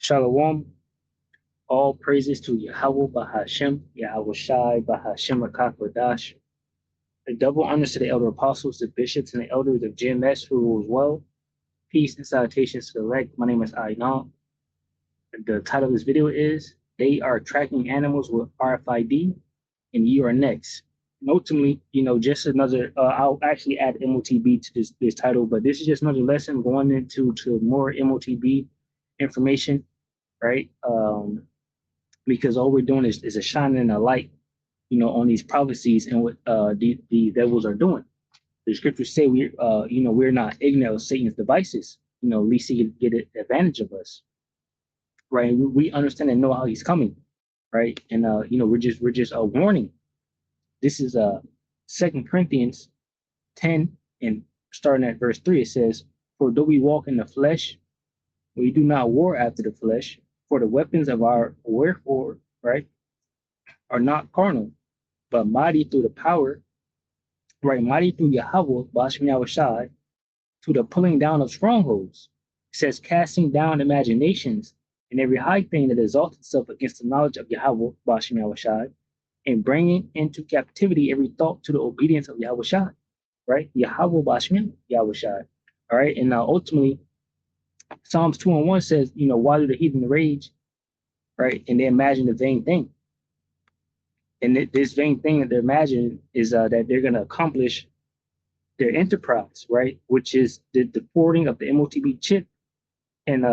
Shalom. All praises to Yahweh Bahashem, Yahweh Shai Bahashem Akakwadash. A double honors to the elder apostles, the bishops, and the elders of GMS who rules well. Peace and salutations to the elect. My name is Ainan. The title of this video is They Are Tracking Animals with RFID, and You Are Next. And ultimately, just another, I'll actually add M.O.T.B to this title, but this is just another lesson going into more M.O.T.B information, right? Because all we're doing is a shining a light, on these prophecies and what the devils are doing. The scriptures say we're not ignorant of Satan's devices. At least he can get an advantage of us, right? We understand and know how he's coming, right? And we're just warning. This is 2 Corinthians 10 and starting at verse 3. It says, "For though we walk in the flesh, we do not war after the flesh. For the weapons of our warfare, right, are not carnal, but mighty through the power, right, mighty through Yahweh, Bashem Yahushai, to the pulling down of strongholds." It says, "Casting down imaginations and every high thing that exalts itself against the knowledge of Yahweh, Bashem Yahushai, and bringing into captivity every thought to the obedience of Yahushai," right? Yahweh, Bashem Yahushai. All right, and ultimately, Psalms 2:1 says, why do the heathen rage, right? And they imagine a vain thing. And this vain thing that they're imagining is that they're going to accomplish their enterprise, right? Which is the forwarding of the M.O.T.B chip and,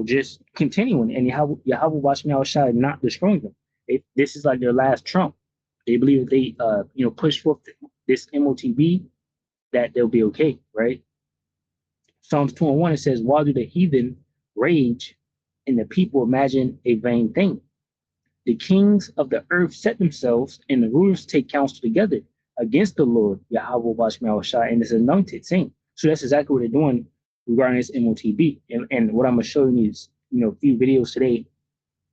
just continuing. And Yahweh Bashem Yahushai not destroying them. This is like their last trump. They believe that they, push forth this M.O.T.B, that they'll be okay, right? Psalms 2:1, it says, "Why do the heathen rage and the people imagine a vain thing? The kings of the earth set themselves and the rulers take counsel together against the Lord, Yahweh Bashem Yahushai, and his anointed, saying." So that's exactly what they're doing regarding this M.O.T.B. And what I'm going to show you is, a few videos today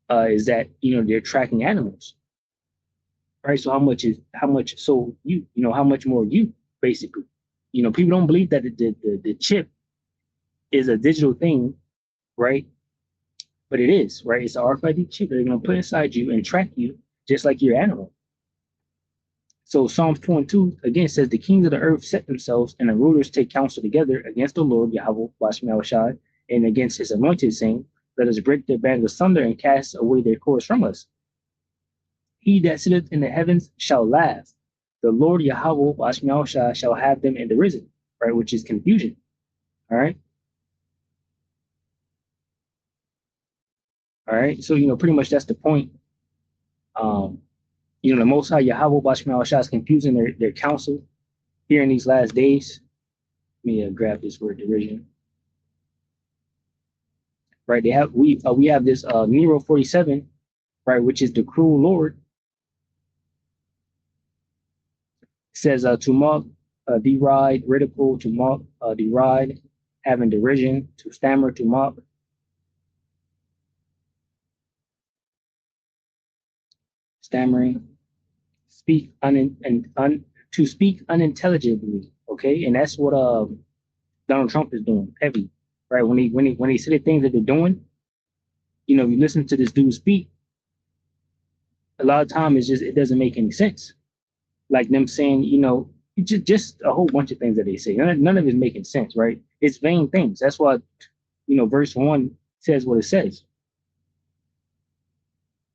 is that, they're tracking animals, right? So how much more you, basically. People don't believe that the chip is a digital thing, right? But it is, right? It's an RFID chip that they're going to put inside you and track you just like your animal. So Psalms 2:2 again says, "The kings of the earth set themselves and the rulers take counsel together against the Lord, Yahweh, Bashem Yahushai, and against his anointed, saying, let us break their bands asunder and cast away their cords from us. He that sitteth in the heavens shall laugh. The Lord, Yahweh, Bashem Yahushai, shall have them in derision," right? Which is confusion, all right? All right, so pretty much that's the point. The Most High Yahweh Bashem Yahushai is confusing their counsel here in these last days. Let me grab this word derision. Right, we have this Nero 47, right, which is the cruel Lord. It says to mock, deride, ridicule, to mock, deride, having derision, to stammer, to mock. Stammering, speak to speak unintelligibly, okay, and that's what Donald Trump is doing heavy, right? When he say the things that they're doing, you listen to this dude speak. A lot of time it doesn't make any sense. Like them saying, just a whole bunch of things that they say. None of it is making sense, right? It's vain things. That's why, verse 1 says what it says.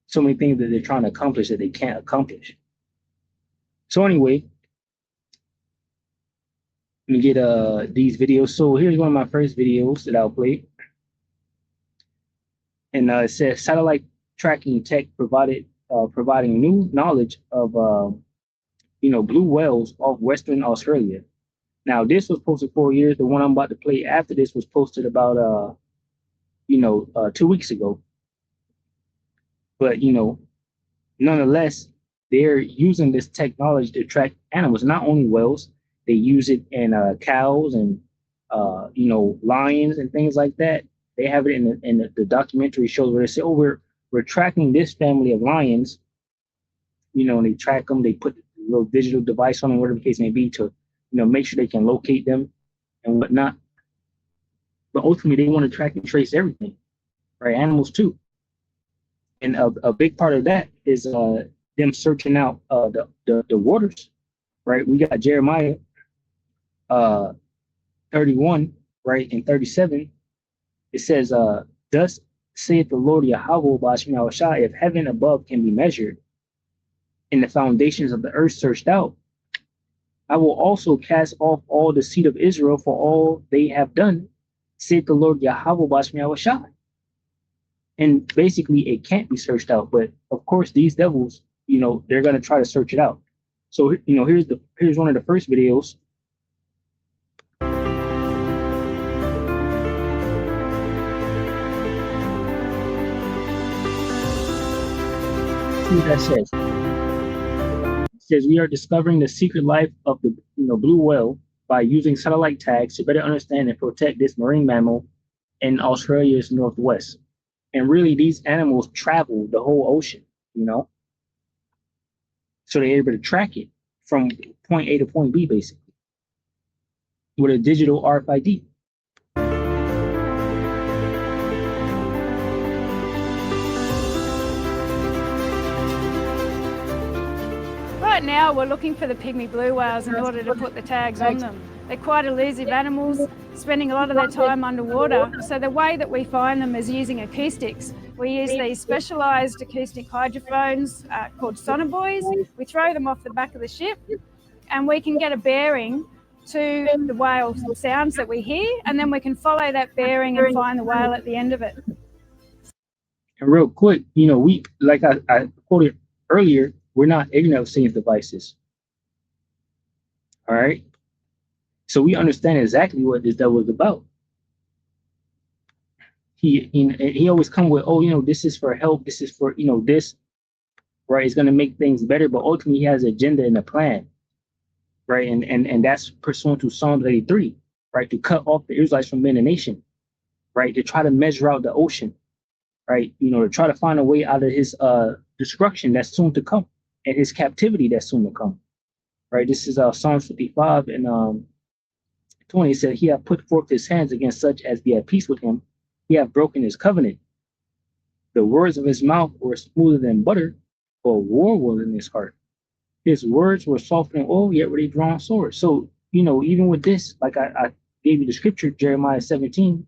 So many things that they're trying to accomplish that they can't accomplish. So anyway, let me get these videos. So here's one of my first videos that I'll play. And it says satellite tracking tech providing new knowledge of blue whales off Western Australia. Now this was posted 4 years. The one I'm about to play after this was posted about 2 weeks ago. But nonetheless, they're using this technology to track animals, not only whales. They use it in cows and lions and things like that. They have it in the documentary shows where they say, "Oh, we're tracking this family of lions," and they track them. They put a little digital device on them, whatever the case may be, to make sure they can locate them and whatnot. But ultimately, they want to track and trace everything, right? Animals too. And a big part of that is them searching out the waters, right? We got Jeremiah uh, 31, right, and 37. It says, thus saith the Lord Yahweh Bashim Yahushua, if heaven above can be measured and the foundations of the earth searched out, I will also cast off all the seed of Israel for all they have done, saith the Lord Yahweh Bashim Yahushua. And basically, it can't be searched out. But of course, these devils, they're going to try to search it out. So, here's one of the first videos. See what that says. It says we are discovering the secret life of the blue whale by using satellite tags to better understand and protect this marine mammal in Australia's northwest. And really, these animals travel the whole ocean, so they're able to track it from point A to point B, basically, with a digital RFID. Right now, we're looking for the pygmy blue whales in order to put the tags on them. They're quite elusive animals, spending a lot of their time underwater. So the way that we find them is using acoustics. We use these specialised acoustic hydrophones called sonobuoys. We throw them off the back of the ship and we can get a bearing to the whale sounds that we hear, and then we can follow that bearing and find the whale at the end of it. And real quick, we, like I quoted earlier, we're not ignorant of Satan's devices. All right? So we understand exactly what this devil is about. He always come with, this is for help, this is for, this, right? It's going to make things better, but ultimately he has an agenda and a plan, right? And that's pursuant to Psalm 83, right? To cut off the Israelites from being a nation, right? To try to measure out the ocean, right? To try to find a way out of his destruction that's soon to come and his captivity that's soon to come, right? This is Psalm 55 and 20. It said, he hath put forth his hands against such as be at peace with him. He hath broken his covenant. The words of his mouth were smoother than butter, but war was in his heart. His words were softer than oil, yet were they drawn swords. So, even with this, like I gave you the scripture, Jeremiah 17,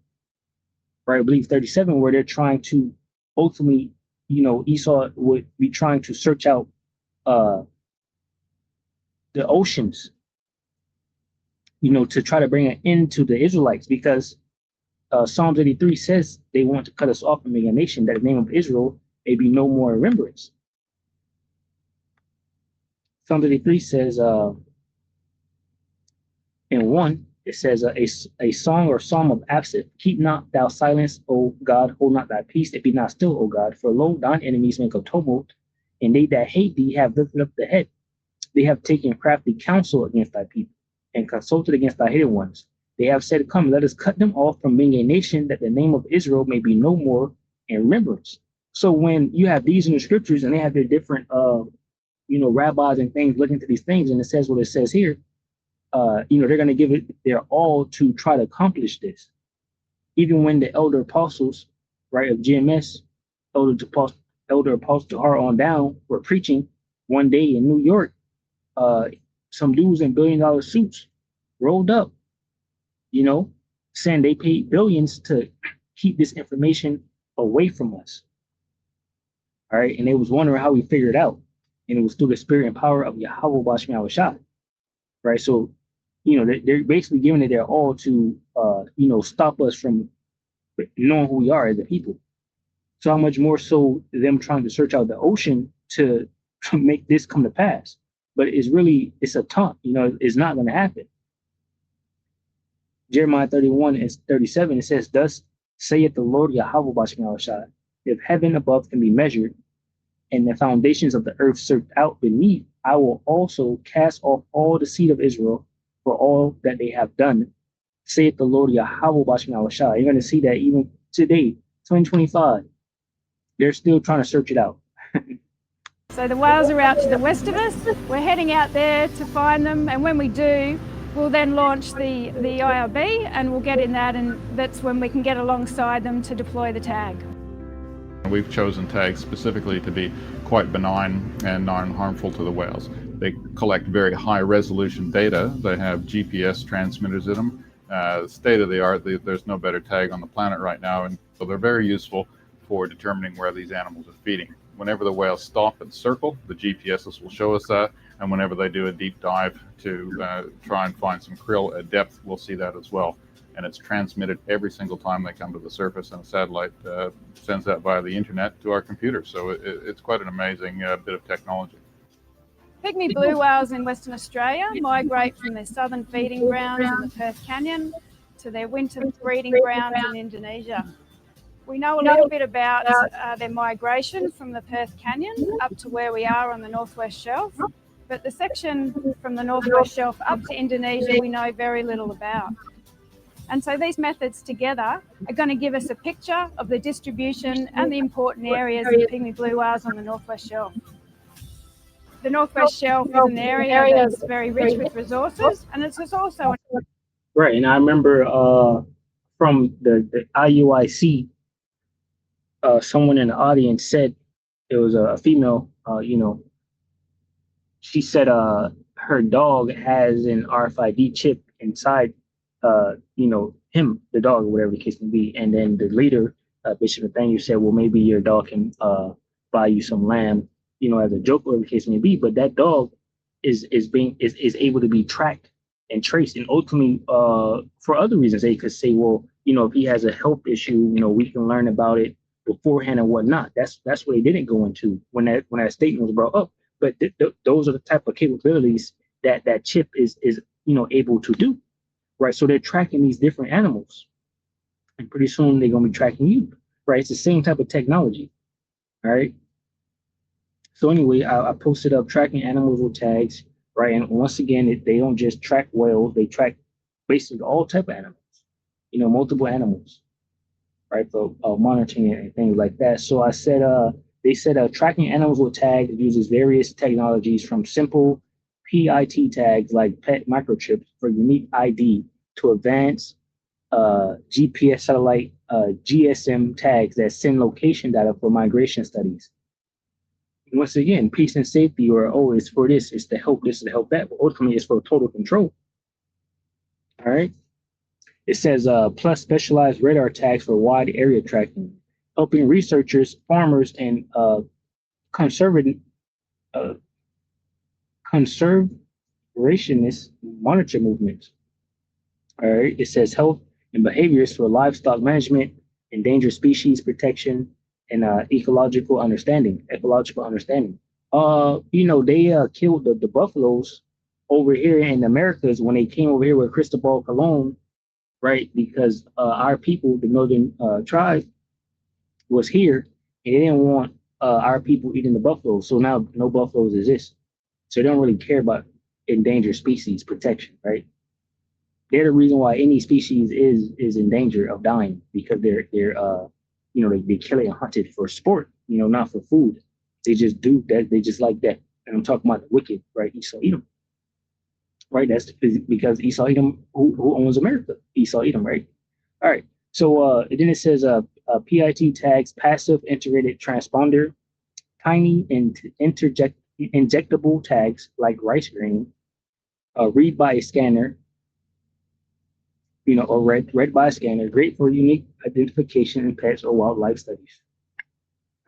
right, I believe 37, where they're trying to ultimately, Esau would be trying to search out the oceans, to try to bring an end to the Israelites, because Psalms 83 says they want to cut us off from being a nation, that the name of Israel may be no more in remembrance. Psalms 83 says, in 1, it says, a song or psalm of Asaph, keep not thou silence, O God, hold not thy peace, it be not still, O God, for lo, thine enemies make a tumult, and they that hate thee have lifted up the head. They have taken crafty counsel against thy people, and consulted against thy hidden ones. They have said, come, let us cut them off from being a nation, that the name of Israel may be no more in remembrance. So when you have these in the scriptures, and they have their different, rabbis and things looking to these things, and it says what it says here, they're going to give it their all to try to accomplish this. Even when the elder apostles, right, of GMS, elder apostle Tahar on down, were preaching one day in New York, some dudes in billion-dollar suits rolled up, saying they paid billions to keep this information away from us. All right, and they was wondering how we figured it out, and it was through the spirit and power of Yahweh Bashim Yahushua. Right, so they're basically giving it their all to stop us from knowing who we are as a people. So how much more so them trying to search out the ocean to make this come to pass? But it's a taunt. It's not going to happen. Jeremiah 31 and 37, it says, thus saith the Lord Yahweh Bashim Yahushua, if heaven above can be measured, and the foundations of the earth searched out beneath, I will also cast off all the seed of Israel for all that they have done, saith the Lord Yahweh Bashim Yahushua. You're going to see that even today, 2025, they're still trying to search it out. So the whales are out to the west of us. We're heading out there to find them, and when we do, we'll then launch the IRB, and we'll get in that, and that's when we can get alongside them to deploy the tag. We've chosen tags specifically to be quite benign and non-harmful to the whales. They collect very high resolution data. They have GPS transmitters in them. State of the art, there's no better tag on the planet right now, and so they're very useful for determining where these animals are feeding. Whenever the whales stop and circle, the GPSs will show us that, and whenever they do a deep dive to try and find some krill at depth, we'll see that as well. And it's transmitted every single time they come to the surface, and a satellite sends that via the internet to our computer. So it's quite an amazing bit of technology. Pygmy blue whales in Western Australia migrate from their southern feeding grounds in the Perth Canyon to their winter breeding grounds in Indonesia. We know a little bit about their migration from the Perth Canyon up to where we are on the Northwest Shelf, but the section from the Northwest Shelf up to Indonesia we know very little about. And so these methods together are going to give us a picture of the distribution and the important areas of pygmy blue whales on the Northwest Shelf. The Northwest Shelf is an area that's very rich with resources, and it's also... Right, and I remember from the IUIC, someone in the audience said, it was a female, she said her dog has an RFID chip inside him, the dog, or whatever the case may be. And then the leader, Bishop Nathaniel, said, well, maybe your dog can buy you some lamb, as a joke, or whatever the case may be. But that dog is able to be tracked and traced. And ultimately, for other reasons, they could say, well, if he has a health issue, we can learn about it beforehand and whatnot. That's what they didn't go into when that statement was brought up. But those are the type of capabilities that chip is able to do. Right, so they're tracking these different animals, and pretty soon they're going to be tracking you. Right, it's the same type of technology. All right. So anyway, I posted up tracking animals with tags. Right, and once again, they don't just track whales; they track basically all type of animals. Multiple animals. Right, for monitoring and things like that. So I said, they said tracking animals with tags uses various technologies from simple PIT tags like PET microchips for unique ID to advanced GPS satellite GSM tags that send location data for migration studies. Once again, peace and safety, or it's for this, it's to help this, to help that, but ultimately it's for total control. All right. It says plus specialized radar tags for wide area tracking, helping researchers, farmers, and conservationists monitor movements. All right. It says health and behaviors for livestock management, endangered species protection, and ecological understanding. They killed the buffaloes over here in the Americas when they came over here with Cristobal Colon, right? Because our people, the northern tribe, was here, and they didn't want our people eating the buffaloes. So now no buffaloes exist. So they don't really care about endangered species protection, right? They're the reason why any species is in danger of dying, because they're they kill it and hunt it for sport, not for food. They just do that. They just like that. And I'm talking about the wicked, right? Esau Edom, right? That's because Esau Edom, who owns America? Esau Edom, right? All right. So then it says PIT tags, passive integrated transponder, tiny and injectable tags like rice grain, read by a scanner, or read by a scanner, great for unique identification in pets or wildlife studies.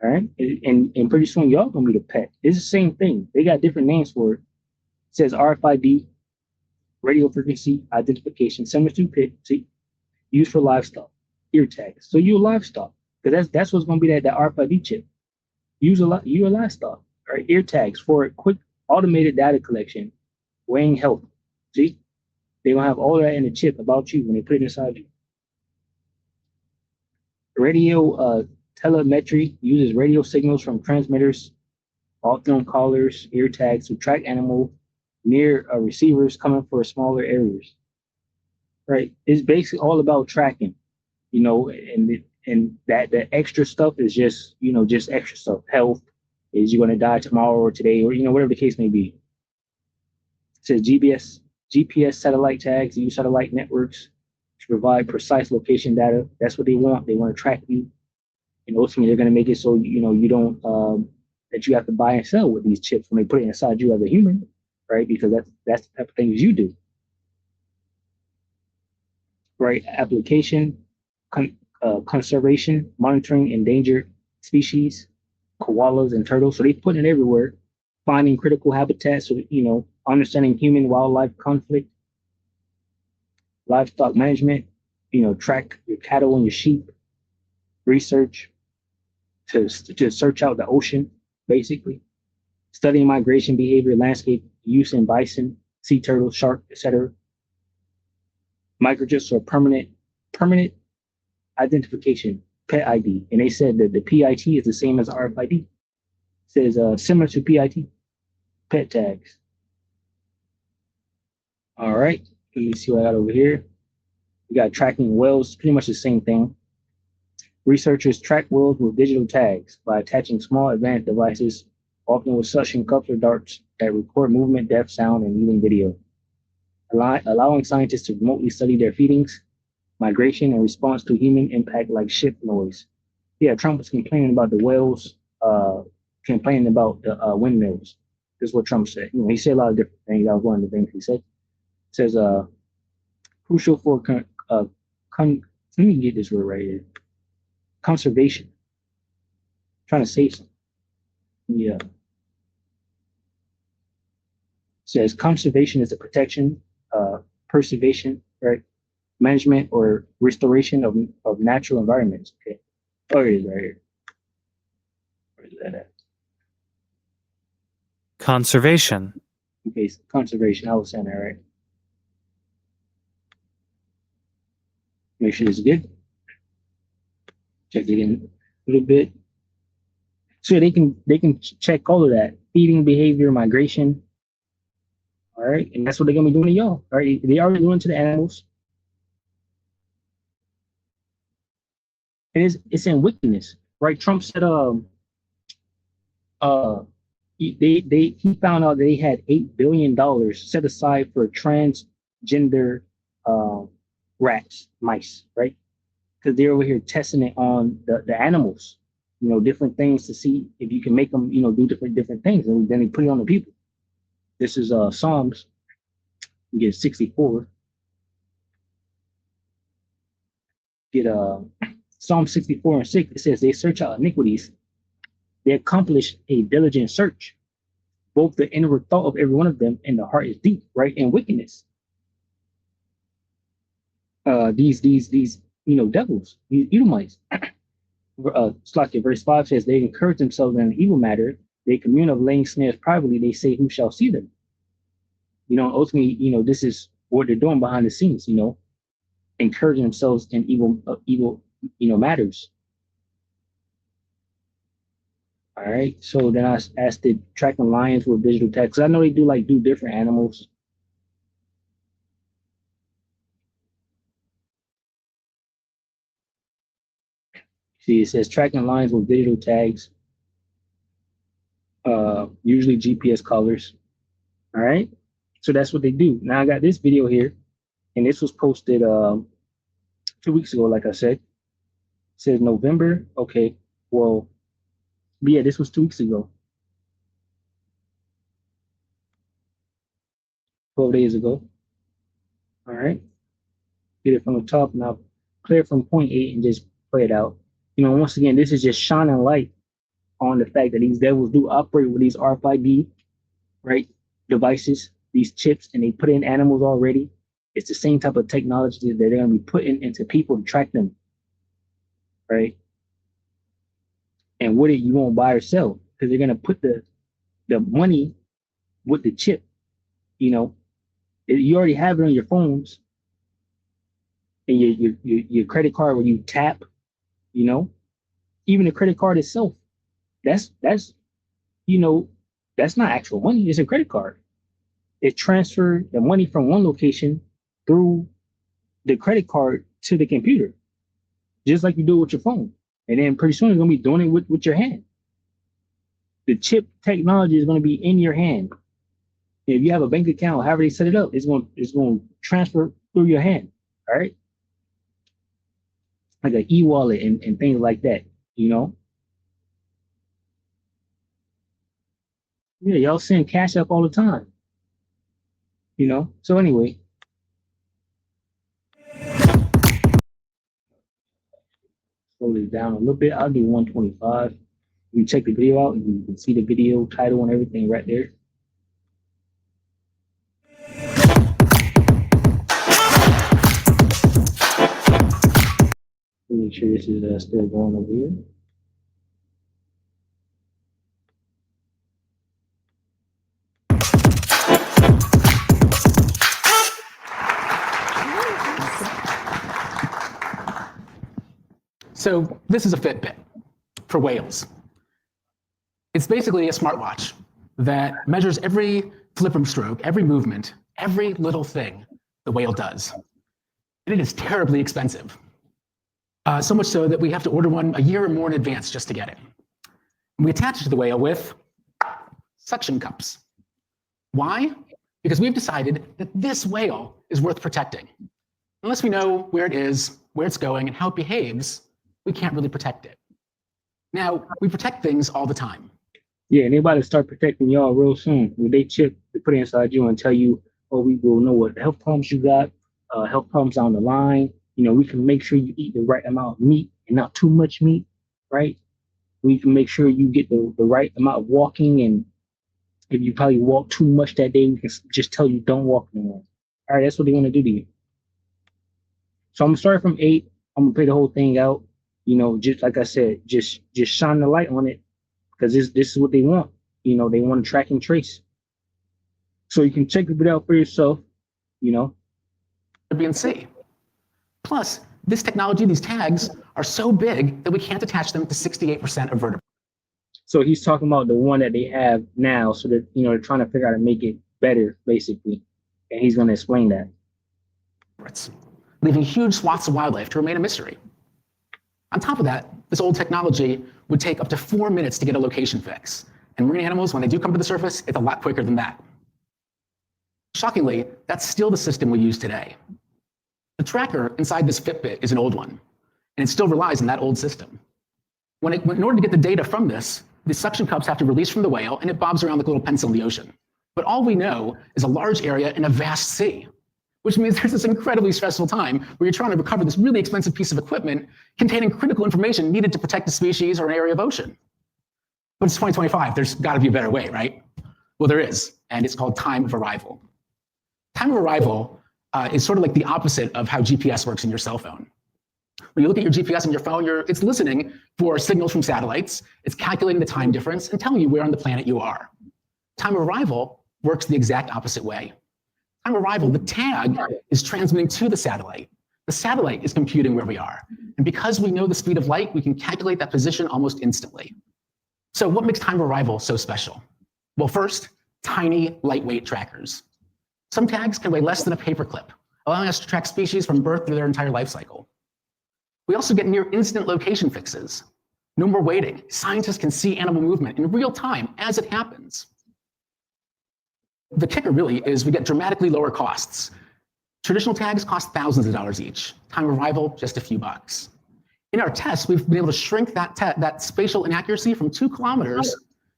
All right, and pretty soon y'all gonna be the pet. It's the same thing. They got different names for it. It says RFID, radio frequency identification, similar to pet, see, used for livestock, ear tags. So you're livestock, because that's what's gonna be that RFID chip. You're a livestock. All right, ear tags for quick automated data collection, weighing health. See, they're gonna have all that in the chip about you when they put it inside you. Radio telemetry uses radio signals from transmitters, all-film collars, ear tags to track animal near receivers coming for smaller areas. Right? It's basically all about tracking, and that the extra stuff is just extra stuff. Health, is you going to die tomorrow or today, or whatever the case may be. It says GPS satellite tags use satellite networks to provide precise location data. That's what they want. They want to track you And ultimately, they're going to make it so you don't that you have to buy and sell with these chips when they put it inside you as a human, right? Because that's the type of things you do, right? Application, conservation, monitoring endangered species, koalas and turtles. So they put it everywhere, finding critical habitats. So understanding human wildlife conflict, livestock management. Track your cattle and your sheep. Research to search out the ocean, basically. Studying migration behavior, landscape use in bison, sea turtles, shark, etc. Microchips or permanent identification, PET ID. And they said that the PIT is the same as RFID. It says similar to PIT, PET tags. All right, let me see what I got over here. We got tracking whales, pretty much the same thing. Researchers track whales with digital tags by attaching small advanced devices, often with suction cups or darts, that record movement, depth, sound, and even video, allowing scientists to remotely study their feedings, migration, and response to human impact like ship noise. Yeah, Trump was complaining about the whales, complaining about the windmills. This is what Trump said. He said a lot of different things. That was one of the things he said. It says, crucial for, let me get this word right here. Conservation. I'm trying to save something. Yeah. It says conservation is the protection, preservation, right? Management or restoration of natural environments. Okay. Oh, it is right here. Where is that at? Conservation. Okay, so conservation. I was saying that right. Make sure it's good. Check it in a little bit. So they can check all of that. Feeding behavior, migration. All right. And that's what they're gonna be doing to y'all. All right. They already doing to the animals. And it's in wickedness. Right. Trump said he found out that they had $8 billion set aside for transgender rats, mice, right? Because they're over here testing it on the animals, different things to see if you can make them, do different things, and then they put it on the people. This is Psalms. You get 64. Get Psalm 64 and 6. It says they search out iniquities. They accomplish a diligent search. Both the inward thought of every one of them and the heart is deep, right? And wickedness. These devils, these Edomites. Verse 5 says, they encourage themselves in an evil matter. They commune of laying snares privately. They say, who shall see them? Ultimately, this is what they're doing behind the scenes, encouraging themselves in evil, matters. All right. So then I asked it, tracking lions with digital tags. I know they do different animals. See, it says tracking lions with digital tags, usually GPS collars. All right. So that's what they do. Now I got this video here, and this was posted 2 weeks ago, like I said. It says November. Okay. Well, yeah, this was 2 weeks ago. 12 days ago. All right. Get it from the top. Now clear from point 8 and just play it out. Once again, this is just shining light on the fact that these devils do operate with these RFID, right, devices, these chips, and they put in animals already. It's the same type of technology that they're going to be putting into people to track them, right? And what you won't buy or sell, because they're going to put the money with the chip. You already have it on your phones and your credit card where you tap. Even the credit card itself, that's not actual money. It's a credit card. It transfers the money from one location through the credit card to the computer, just like you do with your phone. And then pretty soon you're gonna be doing it with your hand. The chip technology is gonna be in your hand. If you have a bank account, however they set it up, it's going to transfer through your hand. All right. Like an e-wallet and things like that. you know. Yeah, y'all send cash up all the time, you know. So anyway, slow this down a little bit. I'll do 125. You check the video out, you can see the video title and everything right there. Make sure this is still going over here. So this is a Fitbit for whales. It's basically a smartwatch that measures every flipper stroke, every movement, every little thing the whale does. And it is terribly expensive. So much so that we have to order one a year or more in advance just to get it. And we attach it to the whale with suction cups. Why? Because we've decided that this whale is worth protecting. Unless we know where it is, where it's going, and how it behaves, we can't really protect it. Now, we protect things all the time. Yeah, and they about to start protecting y'all real soon. With they chip, they put it inside you and tell you, oh, we will know what health problems you got, health problems down the line. You know, we can make sure you eat the right amount of meat and not too much meat, right? We can make sure you get the right amount of walking, and if you probably walk too much that day, we can just tell you don't walk anymore. All right, that's what they want to do to you. So I'm gonna start from 8. I'm gonna play the whole thing out. You know, just like I said, just shine the light on it, because this is what they want. You know, they want to track and trace. So you can check the video out for yourself, you know. B and C. Plus, this technology, these tags, are so big that we can't attach them to 68% of vertebrates. So he's talking about the one that they have now, so that, you know, they're trying to figure out how to make it better, basically. And he's going to explain that. Leaving huge swaths of wildlife to remain a mystery. On top of that, this old technology would take up to 4 minutes to get a location fix. And marine animals, when they do come to the surface, it's a lot quicker than that. Shockingly, that's still the system we use today. The tracker inside this Fitbit is an old one, and it still relies on that old system. In order to get the data from this, the suction cups have to release from the whale, and it bobs around like a little pencil in the ocean. But all we know is a large area in a vast sea, which means there's this incredibly stressful time where you're trying to recover this really expensive piece of equipment containing critical information needed to protect a species or an area of ocean. But it's 2025, there's got to be a better way, right? Well, there is, and it's called time of arrival. Time of arrival is sort of like the opposite of how GPS works in your cell phone. When you look at your GPS on your phone, it's listening for signals from satellites, it's calculating the time difference and telling you where on the planet you are. Time of arrival works the exact opposite way. Time of arrival, the tag is transmitting to the satellite. The satellite is computing where we are. And because we know the speed of light, we can calculate that position almost instantly. So what makes time of arrival so special? Well, first, tiny, lightweight trackers. Some tags can weigh less than a paperclip, allowing us to track species from birth through their entire life cycle. We also get near instant location fixes. No more waiting. Scientists can see animal movement in real time as it happens. The kicker really is we get dramatically lower costs. Traditional tags cost thousands of dollars each. Time of arrival, just a few bucks. In our tests, we've been able to shrink that spatial inaccuracy from 2 kilometers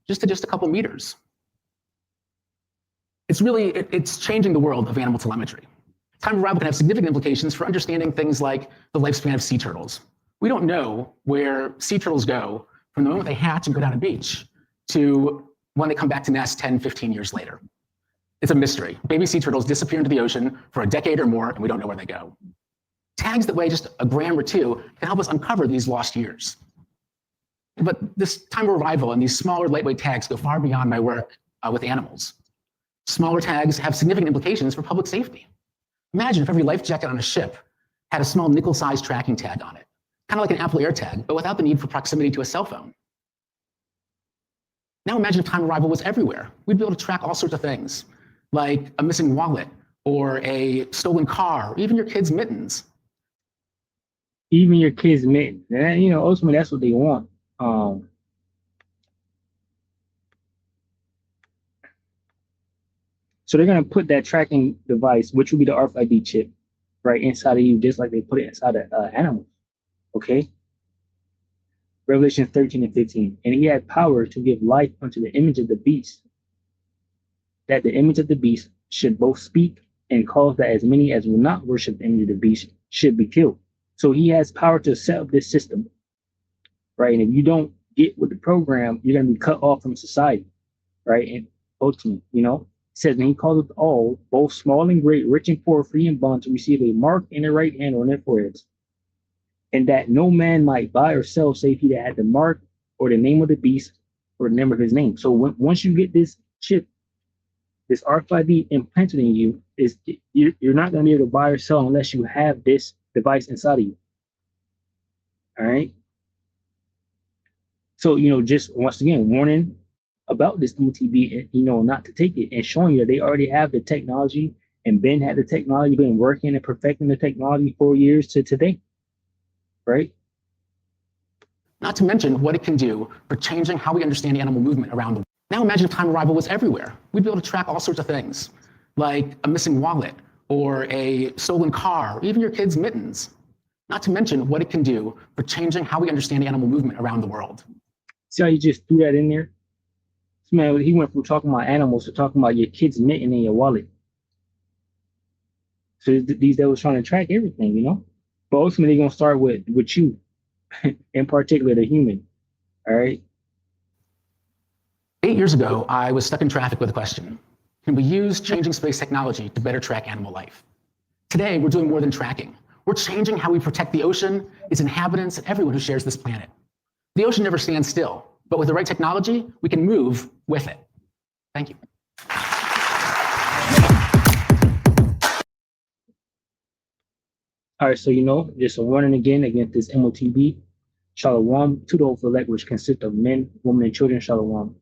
to just a couple meters. It's changing the world of animal telemetry. Time of arrival can have significant implications for understanding things like the lifespan of sea turtles. We don't know where sea turtles go from the moment they hatch and go down a beach to when they come back to nest 10, 15 years later. It's a mystery. Baby sea turtles disappear into the ocean for a decade or more, and we don't know where they go. Tags that weigh just a gram or 2 can help us uncover these lost years. But this time of arrival and these smaller, lightweight tags go far beyond my work with animals. Smaller tags have significant implications for public safety. Imagine if every life jacket on a ship had a small nickel-sized tracking tag on it, kind of like an Apple AirTag, but without the need for proximity to a cell phone. Now imagine if time of arrival was everywhere. We'd be able to track all sorts of things, like a missing wallet, or a stolen car, or even your kid's mittens. Even your kids' mittens. And, you know, ultimately, that's what they want. So they're going to put that tracking device, which will be the RFID chip, right inside of you, just like they put it inside of animals. Okay. Revelation 13 and 15. And he had power to give life unto the image of the beast, that the image of the beast should both speak and cause that as many as will not worship the image of the beast should be killed. So he has power to set up this system, right? And if you don't get with the program, you're going to be cut off from society, right? And ultimately, you know, it says, and he calleth all, both small and great, rich and poor, free and bond, to receive a mark in their right hand or in their foreheads, and that no man might buy or sell save he that had the mark or the name of the beast or the name of his name. So once you get this chip, this RFID implanted in you, you're not going to be able to buy or sell unless you have this device inside of you. All right. So, you know, just once again, warning about this M.O.T.B, you know, not to take it, and showing you that they already have the technology, and Ben had the technology, been working and perfecting the technology for years to today. Right? Not to mention what it can do for changing how we understand animal movement around the world. Now imagine if time arrival was everywhere. We'd be able to track all sorts of things, like a missing wallet, or a stolen car, or even your kid's mittens. Not to mention what it can do for changing how we understand animal movement around the world. See how you just threw that in there? This man, he went from talking about animals to talking about your kid's mitten in your wallet. So these devils trying to track everything, you know? But ultimately, they're going to start with you, in particular, the human. All right? 8 years ago, I was stuck in traffic with a question. Can we use changing space technology to better track animal life? Today, we're doing more than tracking. We're changing how we protect the ocean, its inhabitants, and everyone who shares this planet. The ocean never stands still, but with the right technology, we can move with it. Thank you. All right, so, you know, just a warning again against this M.O.T.B. Shalom, to the elect, which consists of men, women, and children. Shalom.